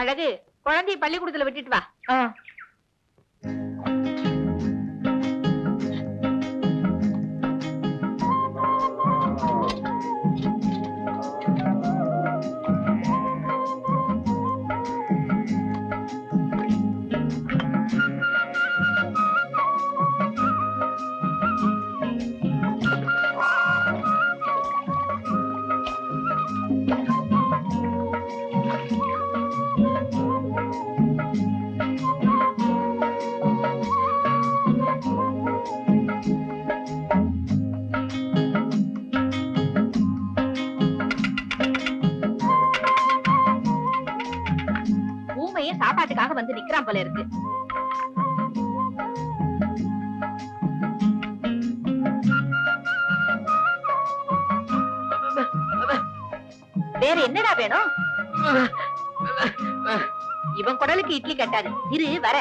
அழகு, குழந்தைய பள்ளிக்கூடத்துல விட்டுட்டு வா. ஊமையே சாப்பாட்டுக்காக வந்து நிக்கிறான் போல இருக்கு. வேற என்னடா வேணும்? இவன் குடலுக்கு இட்லி கட்டாது. இரு வர.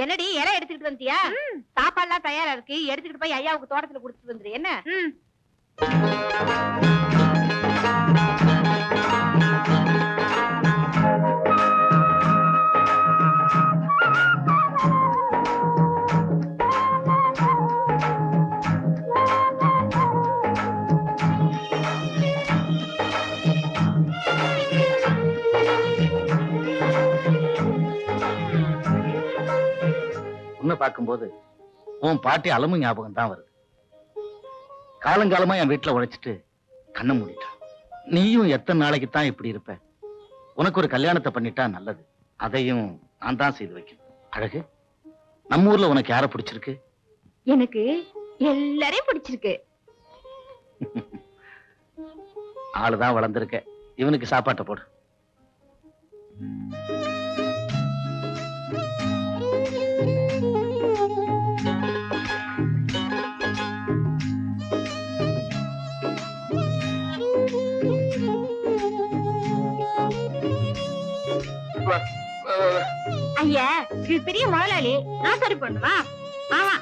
என்னடி இலை எடுத்துக்கிட்டு வந்தியா? சாப்பாடுலாம் தயாரா இருக்கு, எடுத்துக்கிட்டு போய் ஐயாவுக்கு தோட்டத்துல குடுத்துட்டு வந்துரு. என்ன? உன்னை பார்க்கும்போது உன் பாட்டி அலமு ஞாபகம் தான் வருது. காலங்காலமா என் வீட்டுல உழைச்சிட்டு கண்ணை மூடிட்டான். நீயும் எத்தனை நாளைக்கு தான் இப்படி இருப்ப? உனக்கு ஒரு கல்யாணத்தை பண்ணிட்டா நல்லது. அதையும் நான் தான் செய்து வைக்கணும். அழகு, நம்ம ஊர்ல உனக்கு யார பிடிச்சிருக்கு? எனக்கு எல்லாரையும் பிடிச்சிருக்கு. ஆளுதான் வளர்ந்திருக்க. இவனுக்கு சாப்பாட்டை போடு. ஐயா, இது பெரிய முதலாளி, நான் சரி பண்ணுவா. ஆமா.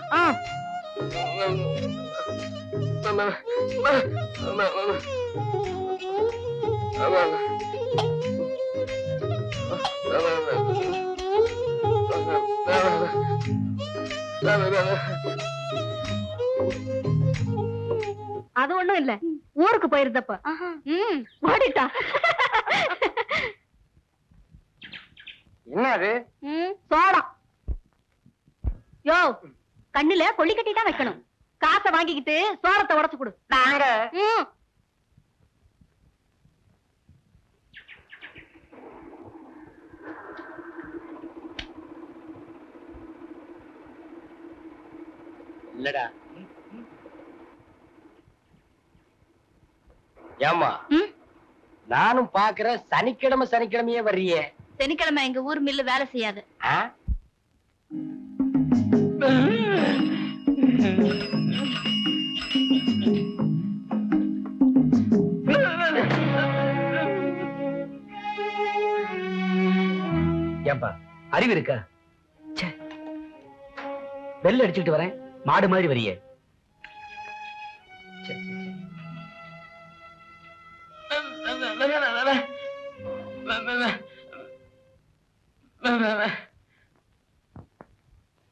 அது ஒண்ணும் இல்ல, ஊருக்கு போயிருந்தப்ப ஓடிட்டா. என்ன அது? சோளம். யோ, கண்ணுல கொள்ளி கட்டி தான் வைக்கணும். காசை வாங்கிக்கிட்டு சோளத்தை உடைச்சு கொடு. நாங்க இல்லடா. ஏமா நானும் பாக்குறேன், சனிக்கிழமை சனிக்கிழமையே வர்றியே. சனிக்கிழமை எங்க ஊர் மில்லு வேலை செய்யாது. ஏன்பா அறிவு இருக்கா? பெல் அடிச்சுட்டு வரேன், மாடு மாதிரி வரியே.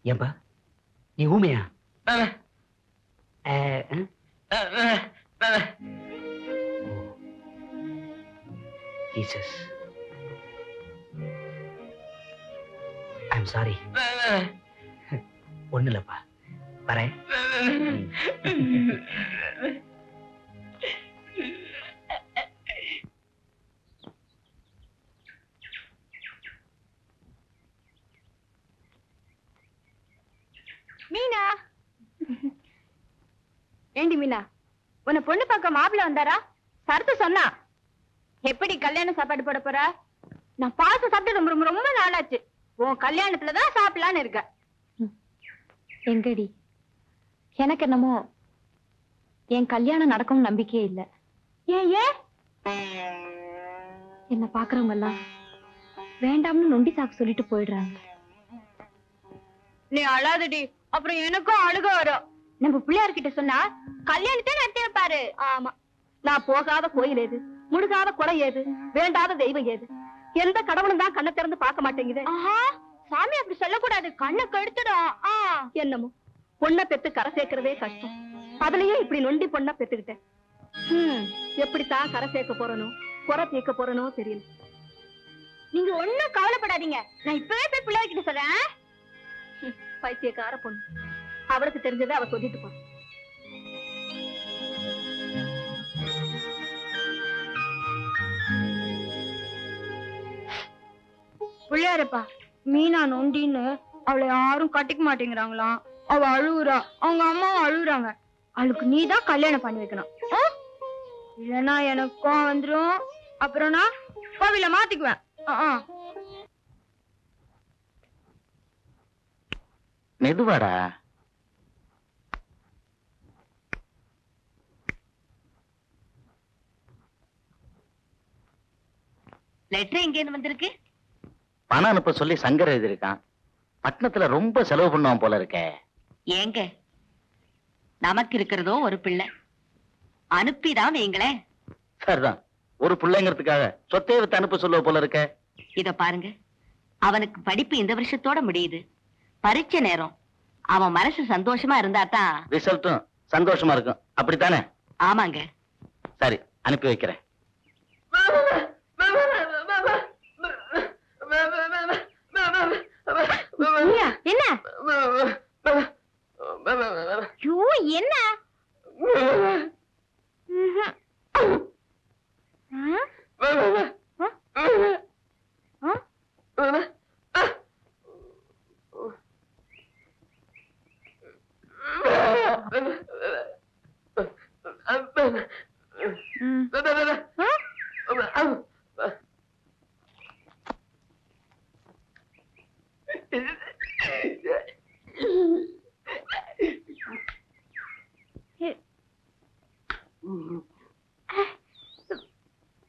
ஏன்பா நீ ஊமையா? Jesus, I am sorry. ஒண்ணு இல்லப்பா, வரேன். மீனா, ஏண்டி மீனா, உன்னை பொண்ணு பார்க்க மாப்பிள்ள வந்தாரா? சரத்து சொன்னா. எப்படி கல்யாண சாப்பாடு போட போற? நான் பார்த்து சாப்பிட்டு ரொம்ப ரொம்ப ரொம்ப நாளாச்சு. உன் கல்யாணத்துலதான் சாப்பிடலான்னு இருக்க. எங்கடி, எனக்கு என்னமோ என் கல்யாணம் நடக்கும் நம்பிக்கையே இல்ல. ஏன் ஏன்? என்ன பாக்குறவங்க எல்லாம் வேண்டாம்னு நொண்டி சாக்கு சொல்லிட்டு போயிடுறாங்க. நீ அழாதடி, அப்புறம் எனக்கும் அழுக வரும். நம்ம பிள்ளையார்கிட்ட சொன்னா கல்யாணத்தை நடத்தி வைப்பாரு. ஆமா, நான் போகாத கோயில் ஏது, முழுகாத குறை ஏது, வேண்டாத தெய்வம் ஏது? எந்த கடவுளும் தான் கண்ணை திறந்து பார்க்க மாட்டேங்குது. சாமி அப்படி சொல்லக்கூடாது, கண்ணை கெடுத்துடும். என்னமோ பொண்ணை பெத்து கரை சேர்க்கிறதே கஷ்டம், அதுலயே இப்படி நொண்டி பொண்ணை பெத்துக்கிட்டேன். எப்படித்தான் கரை சேர்க்க போறனோ, குறை தீர்க்க போறனோ தெரியல. நீங்க ஒண்ணும் கவலைப்படாதீங்க, நான் இப்பவே போய் பிள்ளைகிட்ட சொல்றேன். பைத்தியக்கார பொண்ணு, அவளுக்கு தெரிஞ்சதை அவ சொல்லிட்டு போ. பிள்ளையாரப்பா, மீனா நொண்டின்னு அவளை யாரும் கட்டிக்க மாட்டேங்கிறாங்களாம். அவ அழுகுறா, அவங்க அம்மாவும் அழுகுறாங்க. அவளுக்கு நீதான் கல்யாணம் பண்ணி வைக்கணும். இல்லன்னா எனக்கும் வந்துரும், அப்புறம் நான் கோவில மாத்திக்குவேன். மெதுவாடா. லெட்டர் எங்க இருந்து வந்திருக்கு? பணம் அனுப்ப சொல்லி சங்கர் எழுதியிருக்கான். பட்டணத்துல ரொம்ப செலவு பண்ணுவான் போல இருக்கே. ஏங்க, நமக்கு இருக்கிறதோ ஒரு பிள்ளை, அனுப்பிதான் வைங்களேன். சரிதான், ஒரு பிள்ளைங்கிறதுக்காக சொத்தே வித்து அனுப்ப சொல்லுவ போல இருக்க. இத பாருங்க, அவனுக்கு படிப்பு இந்த வருஷத்தோட முடியுது. பரீட்சை நேரம், அவன் மனசு சந்தோஷமா இருந்தா தான் ரிசல்ட்டும் சந்தோஷமா இருக்கும். அப்படித்தானே? ஆமாங்க. சரி, அனுப்பி வைக்கிறேன். என்ன என்ன?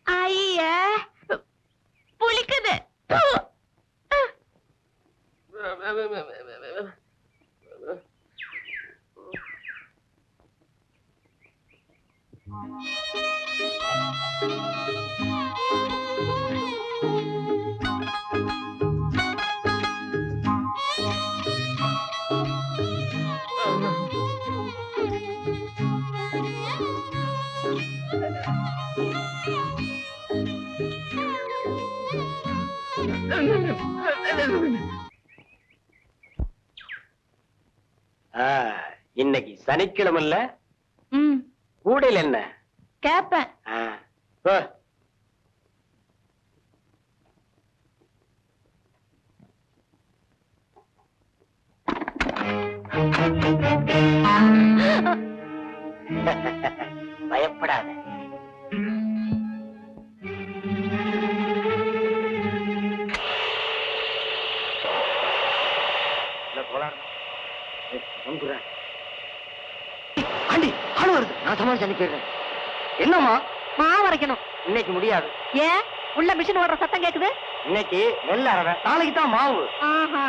ஐயா, புளிக்குது. இன்னைக்கு சனிக்கிழமை இல்ல, கூடையில் என்ன கேப்பேன். பயப்படாத. ஆண்டி, ஆளு வருது. நான் சமாளிச்சு அனுப்பிடுறேன். என்னம்மா? மாவு அரைக்கணும். இன்னைக்கு முடியாது. ஏன்? உள்ள மிஷின் ஓடுற சத்தம் கேக்குது. இன்னைக்கு நெல் அறவை, நாளைக்கு தான் மாவு. ஆஹா.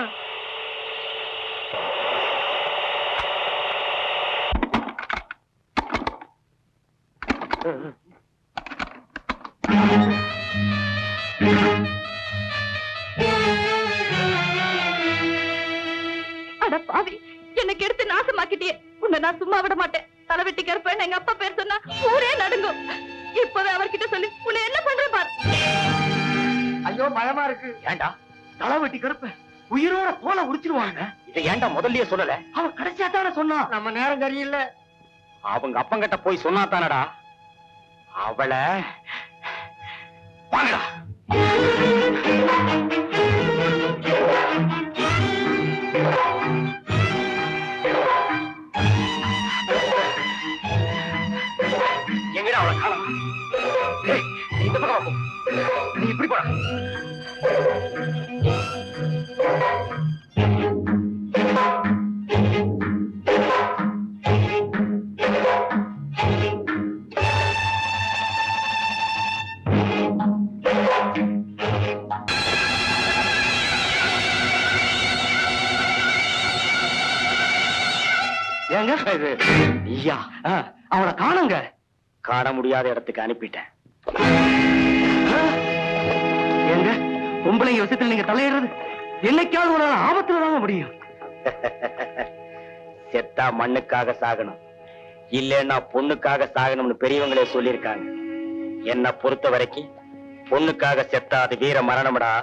அட பாவி, எனக்கு எடுத்து நாசமாக்கிட்டியே. உன்னை நான் சும்மா விட மாட்டேன். தலைவெட்டி கருப்பேன்னு எங்க அப்பா பேர் சொன்னா ஊரே நடுங்கும். இப்பவே அவர்கிட்ட சொல்லி உன்னை என்ன பண்றேன் பாரு. ஐயோ பயமா இருக்கு. ஏண்டா, தலை வெட்டி கருப்ப உயிரோட தோலை உரிச்சிருவாங்க. இதை ஏன்டா முதல்லயே சொல்லல? அவன் கடைசியா தானே சொன்னான். நம்ம நேரம் சரியில்லை. அவங்க அப்பங்கிட்ட போய் சொன்னா தானடா. அவளை வாங்கடா. எங்கடா அவளை காணோம்? ஏய், நீ இந்த பக்கம் வா போ. நீ இப்படி போடா. ஏங்க ஐயா, அவளை காணுங்க. காண முடியாத இடத்துக்கு அனுப்பிட்டேன். ஏங்க, பொம்பளைங்க விஷயத்துல நீங்க தலையிடுறது என்னைக்காவது ஒரு நாள் ஆபத்துல தாங்க முடியும். செத்தா மண்ணுக்காக சாகணும், இல்லைன்னா பொண்ணுக்காக சாகணும்னு பெரியவங்களே சொல்லியிருக்காங்க. என்ன பொறுத்த வரைக்கும் பொண்ணுக்காக செத்தா அது வீர மரணம்டா.